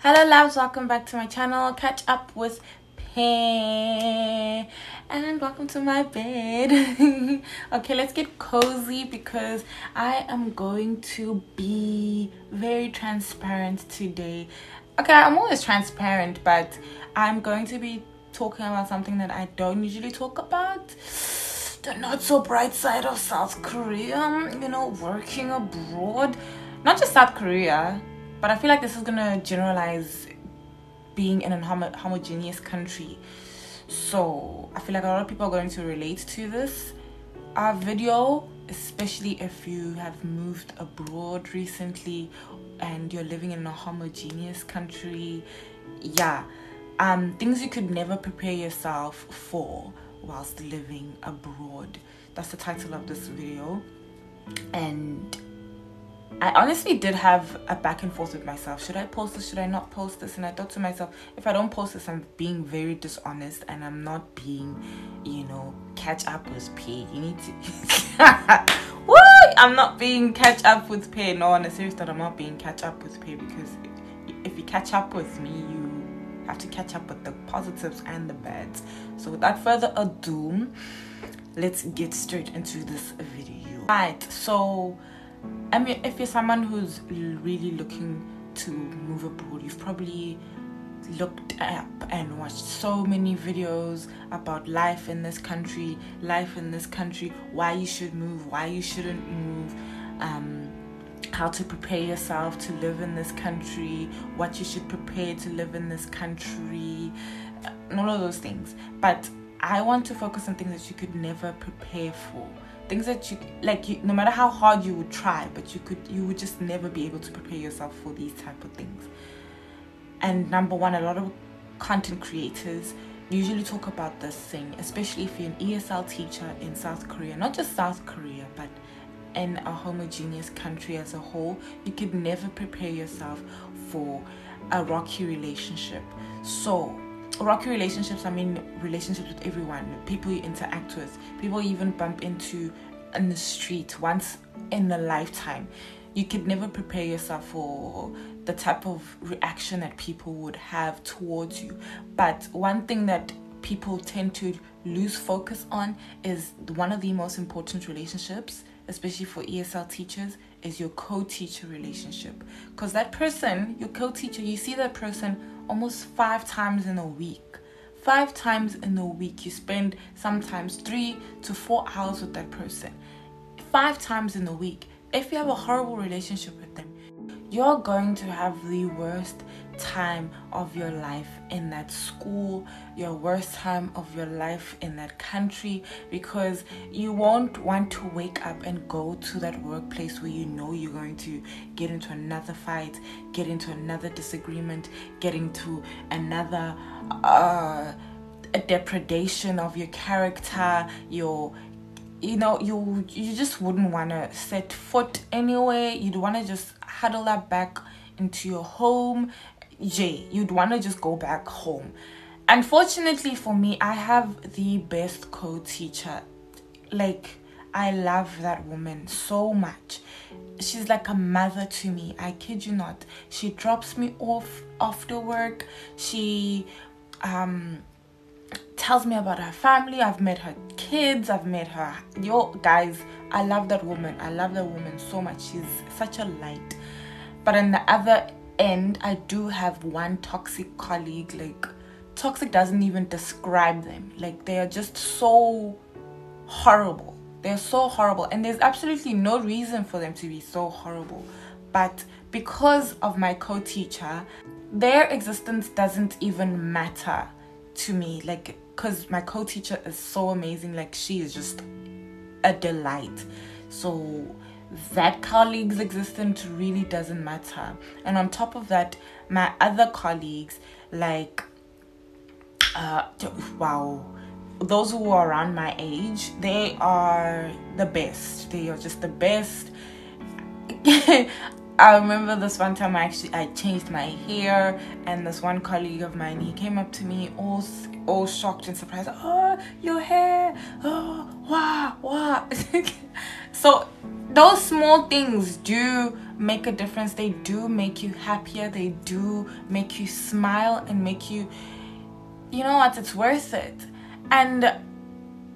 Hello loves, welcome back to my channel, Catch Up with Pay, and welcome to my bed. Okay, let's get cozy because I am going to be very transparent today. Okay, I'm always transparent, but I'm going to be talking about something that I don't usually talk about. The not so bright side of South Korea, working abroad. Not just South Korea, but I feel like this is gonna generalize being in a homogeneous country. So I feel like a lot of people are going to relate to this video, especially if you have moved abroad recently and you're living in a homogeneous country. Yeah, things you could never prepare yourself for whilst living abroad. That's the title of this video. And I honestly did have a back and forth with myself. Should I post this? Should I not post this? And I thought to myself, if I don't post this, I'm being very dishonest and I'm not being, catch up with pay. You need to... Woo! I'm not being catch up with pay. No, on a serious note, I'm not being catch up with pay, because if you catch up with me, you have to catch up with the positives and the bads. So without further ado, let's get straight into this video. Right, so I mean, if you're someone who's really looking to move abroad, you've probably looked up and watched so many videos about life in this country, why you should move, why you shouldn't move, how to prepare yourself to live in this country, what you should prepare to live in this country, and all of those things. But I want to focus on things that you could never prepare for. Things that no matter how hard you would try, but you would just never be able to prepare yourself for these type of things. And number one, a lot of content creators usually talk about this thing, especially if you're an ESL teacher in South Korea, not just South Korea, but in a homogeneous country as a whole. You could never prepare yourself for a rocky relationship. So rocky relationships, I mean relationships with everyone, people you interact with, people you even bump into in the street once in a lifetime. You could never prepare yourself for the type of reaction that people would have towards you. But one thing that people tend to lose focus on is one of the most important relationships, especially for ESL teachers, is your co-teacher relationship. Because that person, your co-teacher, you see that person almost 5 times in a week. 5 times in a week. You spend sometimes 3 to 4 hours with that person. 5 times in a week. If you have a horrible relationship with them, you're going to have the worst time of your life in that school, your worst time of your life in that country, because you won't want to wake up and go to that workplace where you know you're going to get into another fight, get into another disagreement, get into another a depredation of your character, you just wouldn't want to set foot anywhere. You'd want to just huddle up back into your home. You'd want to just go back home. Unfortunately for me, I have the best co-teacher. I love that woman so much. She's like a mother to me. I kid you not. She drops me off after work. She tells me about her family. I've met her kids. I've met her. Guys, I love that woman. I love that woman so much. She's such a light. But on the other end, I do have one toxic colleague. Toxic doesn't even describe them. They are just so horrible. They're so horrible. And there's absolutely no reason for them to be so horrible. But because of my co-teacher, their existence doesn't even matter to me. Because my co-teacher is so amazing. She is just a delight. So that colleague's existence really doesn't matter. And on top of that, my other colleagues, those who are around my age, they are the best. They are just the best. I remember this one time I changed my hair, and this one colleague of mine, he came up to me all shocked and surprised. Oh, your hair! Oh, wow. So those small things do make a difference. They do make you happier. They do make you smile and make you, you know what, it's worth it. And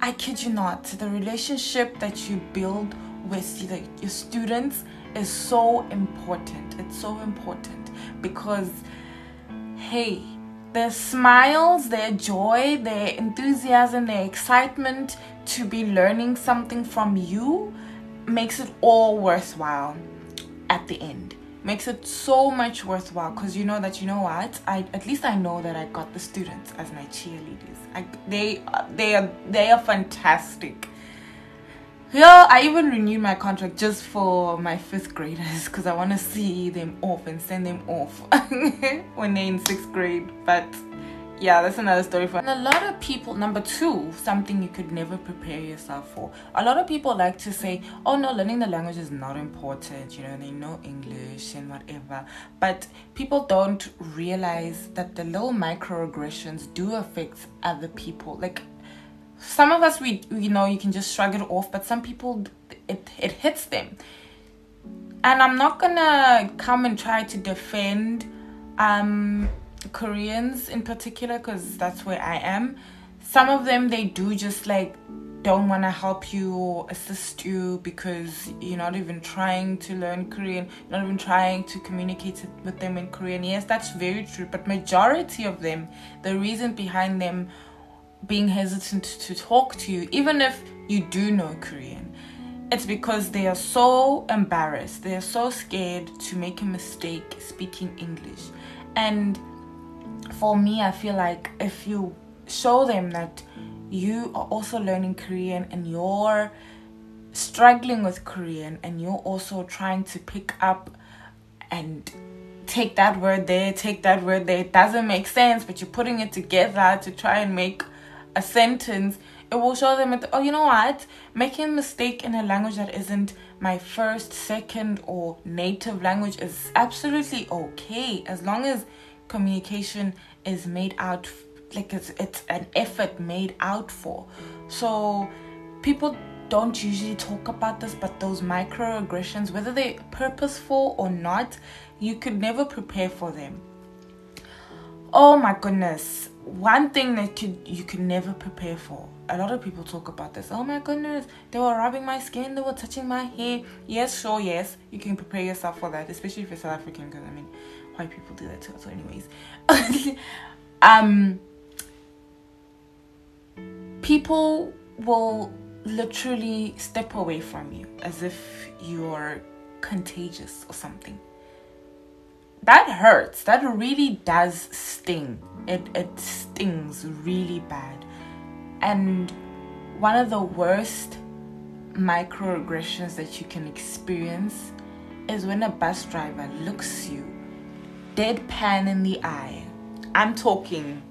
I kid you not, the relationship that you build with your students is so important. It's so important because, hey, their smiles, their joy, their enthusiasm, their excitement to be learning something from you makes it all worthwhile at the end. Makes it so much worthwhile because you know that, you know what, at least I know that I got the students as my cheerleaders. They are fantastic. Yeah, I even renewed my contract just for my 5th graders because I want to see them off and send them off when they're in 6th grade. But yeah, that's another story for. And a lot of people, number 2, something you could never prepare yourself for. A lot of people like to say, oh no, learning the language is not important, you know, they know English and whatever. But people don't realize that the little microaggressions do affect other people. Like, some of us, we know you can just shrug it off, but some people, it hits them. And I'm not gonna come and try to defend Koreans in particular, because that's where I am. Some of them, they do just like don't want to help you or assist you because you're not even trying to learn Korean, you're not even trying to communicate with them in Korean. Yes, that's very true, but majority of them, the reason behind them being hesitant to talk to you, even if you do know Korean, it's because they are so embarrassed, they are so scared to make a mistake speaking English. And for me, I feel like if you show them that you are also learning Korean and you're struggling with Korean and you're also trying to pick up and take that word there, it doesn't make sense, but you're putting it together to try and make a sentence, it will show them that, oh, you know what, making a mistake in a language that isn't my first, second, or native language is absolutely okay, as long as communication is made out, like it's an effort made out for. So people don't usually talk about this, but those microaggressions, whether they're purposeful or not, you could never prepare for them. Oh my goodness, one thing that you could never prepare for. A lot of people talk about this. Oh my goodness, they were rubbing my skin, they were touching my hair. Yes, sure, yes, you can prepare yourself for that, especially if you're South African, because I mean, white people do that too. So anyways, people will literally step away from you as if you're contagious or something. That hurts. That really does sting. It stings really bad. And one of the worst microaggressions that you can experience is when a bus driver looks you deadpan in the eye, I'm talking,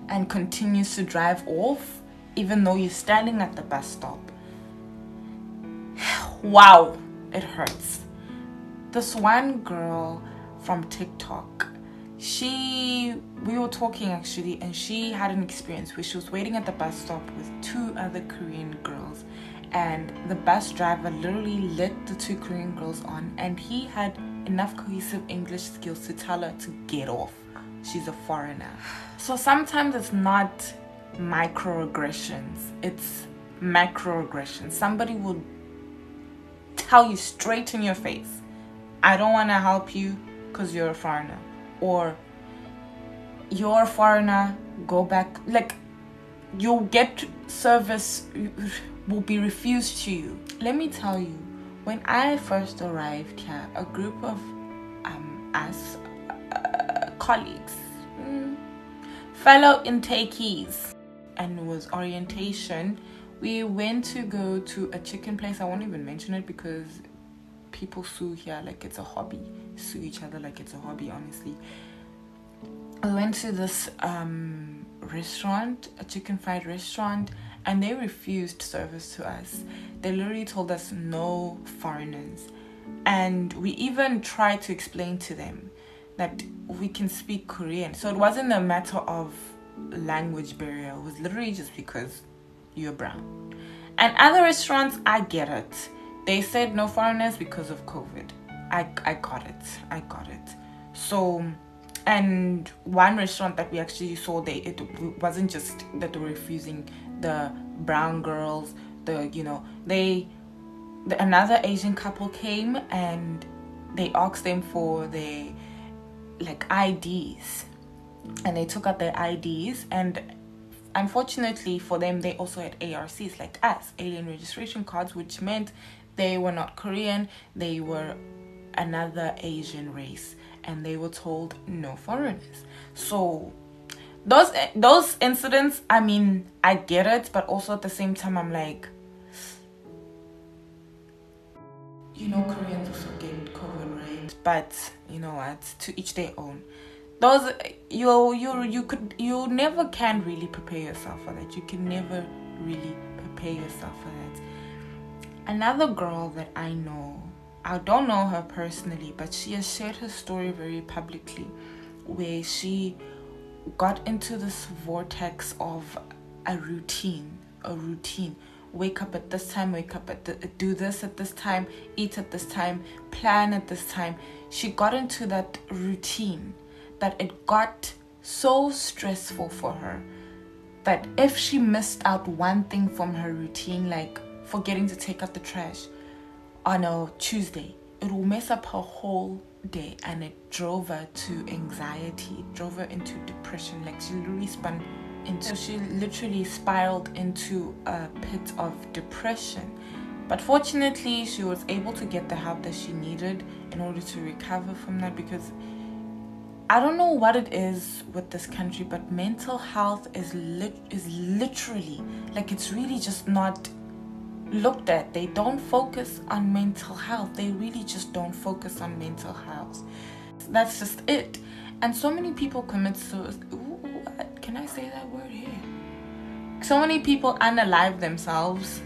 and continues to drive off even though you're standing at the bus stop. Wow, it hurts. This one girl from TikTok, we were talking actually, and she had an experience where she was waiting at the bus stop with 2 other Korean girls, and the bus driver literally let the 2 Korean girls on, and he had enough cohesive English skills to tell her to get off. She's a foreigner. So sometimes it's not microaggressions, it's macroaggressions. Somebody will tell you straight in your face, I don't want to help you because you're a foreigner, or you're a foreigner, go back. Like, you'll get service will be refused to you. Let me tell you, when I first arrived here, a group of us colleagues, fellow intakees, and it was orientation, we went to go to a chicken place. I won't even mention it because people sue here like it's a hobby, sue each other like it's a hobby, honestly. We went to this restaurant, a chicken fried restaurant, and they refused service to us. They literally told us no foreigners. And we even tried to explain to them that we can speak Korean. So it wasn't a matter of language barrier, it was literally just because you're brown. And other restaurants, I get it. They said no foreigners because of COVID. I got it. So, and one restaurant that we actually saw, it wasn't just that they were refusing the brown girls, another Asian couple came and they asked them for their like IDs, and they took out their IDs, and unfortunately for them, they also had ARCs like us, alien registration cards, which meant they were not Korean, they were another Asian race, and they were told no foreigners. So those incidents, I mean, I get it, but also at the same time, I'm like, Koreans also get COVID, right? But you know what? To each their own. Those you never can really prepare yourself for that. You can never really prepare yourself for that. Another girl that I know, I don't know her personally, but she has shared her story very publicly, where she got into this vortex of a routine. Wake up at this time, do this at this time, eat at this time, plan at this time. She got into that routine that it got so stressful for her that if she missed out one thing from her routine, like forgetting to take out the trash on a Tuesday, it will mess up her whole day, and it drove her to anxiety. It drove her into depression. Like she literally spiraled into a pit of depression. But fortunately, she was able to get the help that she needed in order to recover from that, because I don't know what it is with this country, but mental health is literally, like, it's really just not looked at. They don't focus on mental health. They really just don't focus on mental health. That's just it. And so many people commit suicide. Can I say that word here? So many people unalive themselves.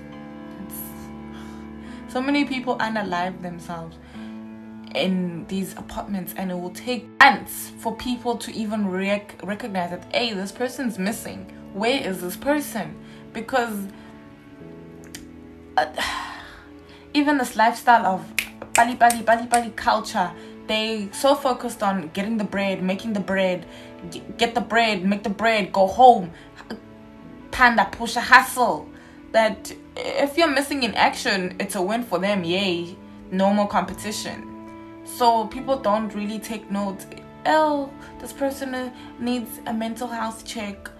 So many people unalive themselves in these apartments, and it will take months for people to even recognize that, hey, this person's missing. Where is this person? Because even this lifestyle of bali culture, they so focused on getting the bread, making the bread, get the bread, make the bread, go home, panda, push a hustle, that if you're missing in action, it's a win for them. Yay, no more competition. So people don't really take note. Oh, this person needs a mental health check.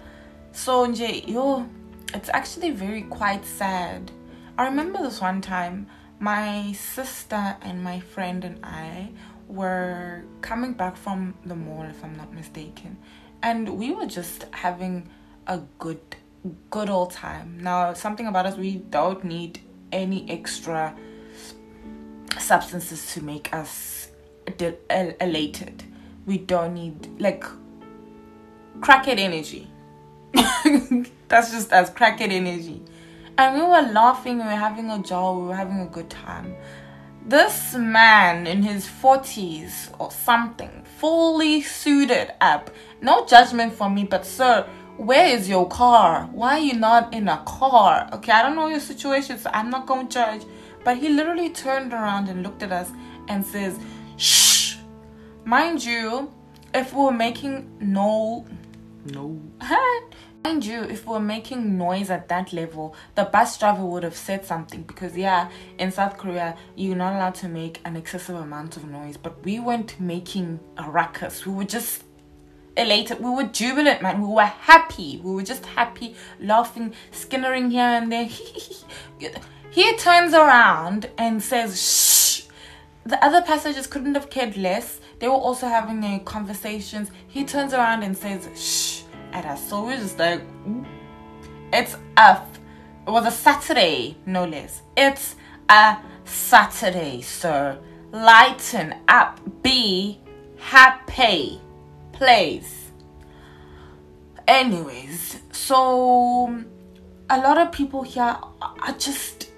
So it's actually very quite sad. I remember this one time, my sister and my friend and I were coming back from the mall, if I'm not mistaken, and we were just having a good old time. Now, something about us, we don't need any extra substances to make us elated. We don't need, like, crackhead energy. That's just us, crackhead energy. And we were laughing, we were having a joke, we were having a good time. This man in his 40s or something, fully suited up. No judgment from me, but sir, where is your car? Why are you not in a car? Okay, I don't know your situation, so I'm not going to judge. But he literally turned around and looked at us and says, shh. Mind you, if we were making Mind you, if we were making noise at that level, the bus driver would have said something, because in South Korea, you're not allowed to make an excessive amount of noise. But we weren't making a ruckus. We were just elated. We were jubilant, man. We were happy. We were just happy, laughing, skinnering here and there. He turns around and says, shh. The other passengers couldn't have cared less. They were also having their conversations. He turns around and says, shh, at us. So we're just like, it was a Saturday, no less. It's a Saturday, sir. Lighten up. Be happy, please. Anyways, so a lot of people here are just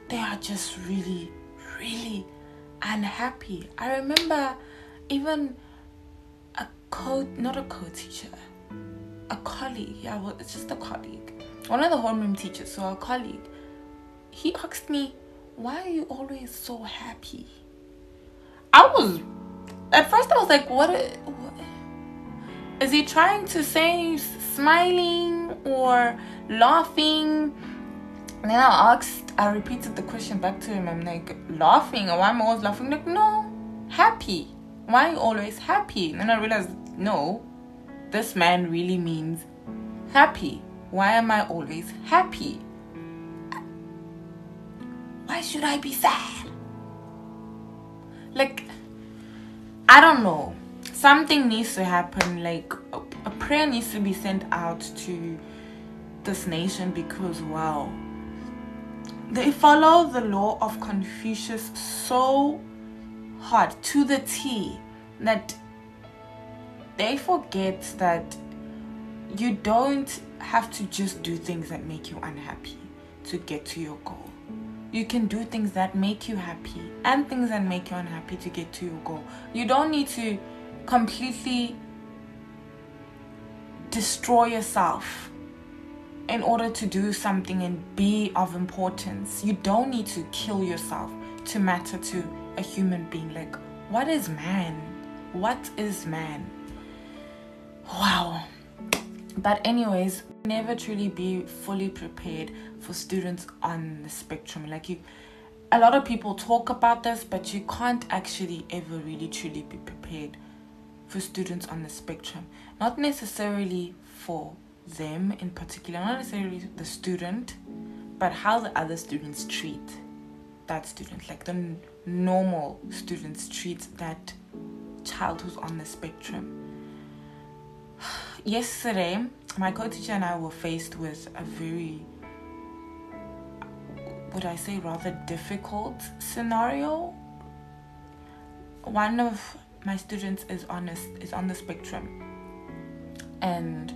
really, really unhappy. I remember even not a co-teacher, a colleague. It's just a colleague. One of the homeroom teachers, so a colleague. he asked me, why are you always so happy? At first I was like, what is he trying to say? Smiling or laughing? And then I repeated the question back to him. I'm like, laughing? Why am I always laughing? Like, no, happy. Why are you always happy? And then I realized, no, this man really means happy. Why am I always happy? Why should I be sad? Like, I don't know. Something needs to happen. Like, a prayer needs to be sent out to this nation because, wow, they follow the law of Confucius so hard to the T that they forget that you don't have to just do things that make you unhappy to get to your goal. You can do things that make you happy and things that make you unhappy to get to your goal. You don't need to completely destroy yourself in order to do something and be of importance. You don't need to kill yourself to matter to a human being. Like, what is man? What is man? Wow. But anyways, never truly be fully prepared for students on the spectrum. Like, a lot of people talk about this, but you can't actually ever really truly be prepared for students on the spectrum. Not necessarily for them in particular, not necessarily the student, but how the other students treat that student. Like, the normal students treat that child who's on the spectrum. Yesterday, my co-teacher and I were faced with a very, would I say, rather difficult scenario. One of my students is on the spectrum, and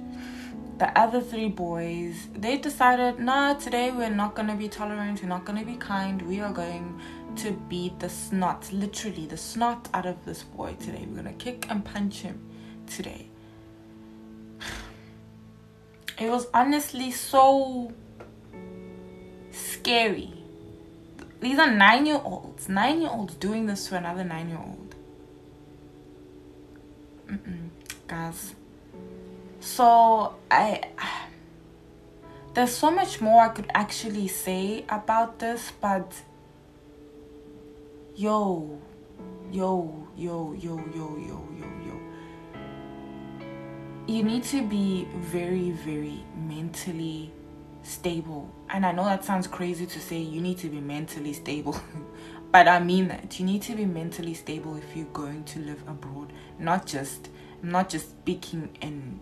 the other 3 boys, they decided, nah, today we're not going to be tolerant, we're not going to be kind, we are going to beat the snot, literally the snot out of this boy today. We're going to kick and punch him today. It was honestly so scary. These are 9-year-olds doing this to another 9-year-old. Guys. So there's so much more I could actually say about this, but yo. You need to be very, very mentally stable. And I know that sounds crazy to say you need to be mentally stable, but I mean that. You need to be mentally stable if you're going to live abroad. Not just speaking in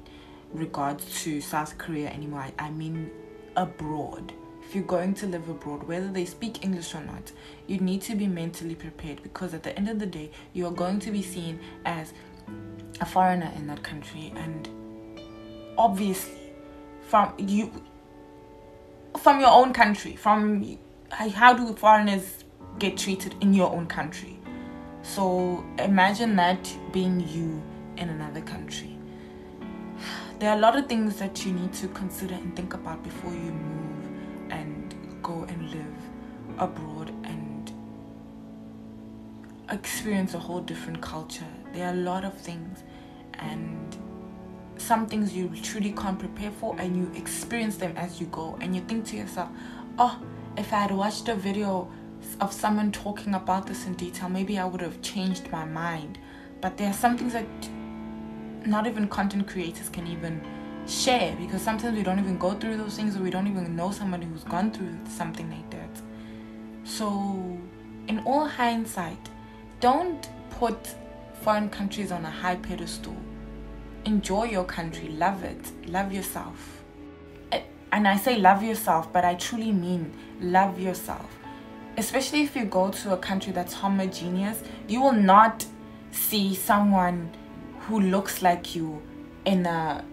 regards to South Korea anymore. I mean abroad. If you're going to live abroad, whether they speak English or not, you need to be mentally prepared, because at the end of the day, you are going to be seen as a foreigner in that country, and obviously from your own country, how do foreigners get treated in your own country? So imagine that being you in another country. There are a lot of things that you need to consider and think about before you move and go and live abroad and experience a whole different culture. There are a lot of things, and some things you truly can't prepare for, and you experience them as you go, and you think to yourself, oh, if I had watched a video of someone talking about this in detail, maybe I would have changed my mind. But there are some things that not even content creators can even share, because sometimes we don't even go through those things, or we don't even know somebody who's gone through something like that. So in all hindsight, don't put foreign countries on a high pedestal. Enjoy your country, love it, love yourself. And I say love yourself, but I truly mean love yourself. Especially if you go to a country that's homogeneous, you will not see someone who looks like you in a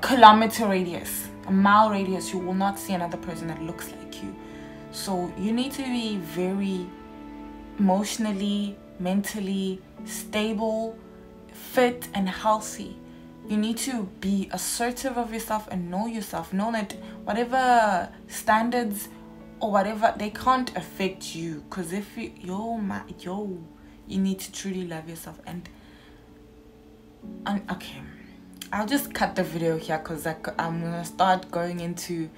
kilometer radius, a mile radius. You will not see another person that looks like you. So you need to be very emotionally, mentally stable, fit and healthy You need to be assertive of yourself and know yourself. Know that whatever standards or whatever, they can't affect you. Because if you need to truly love yourself. And okay, I'll just cut the video here because I'm gonna start going into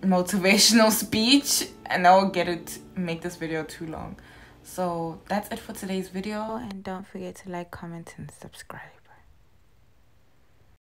motivational speech, and I will make this video too long. So that's it for today's video, and don't forget to like, comment, and subscribe.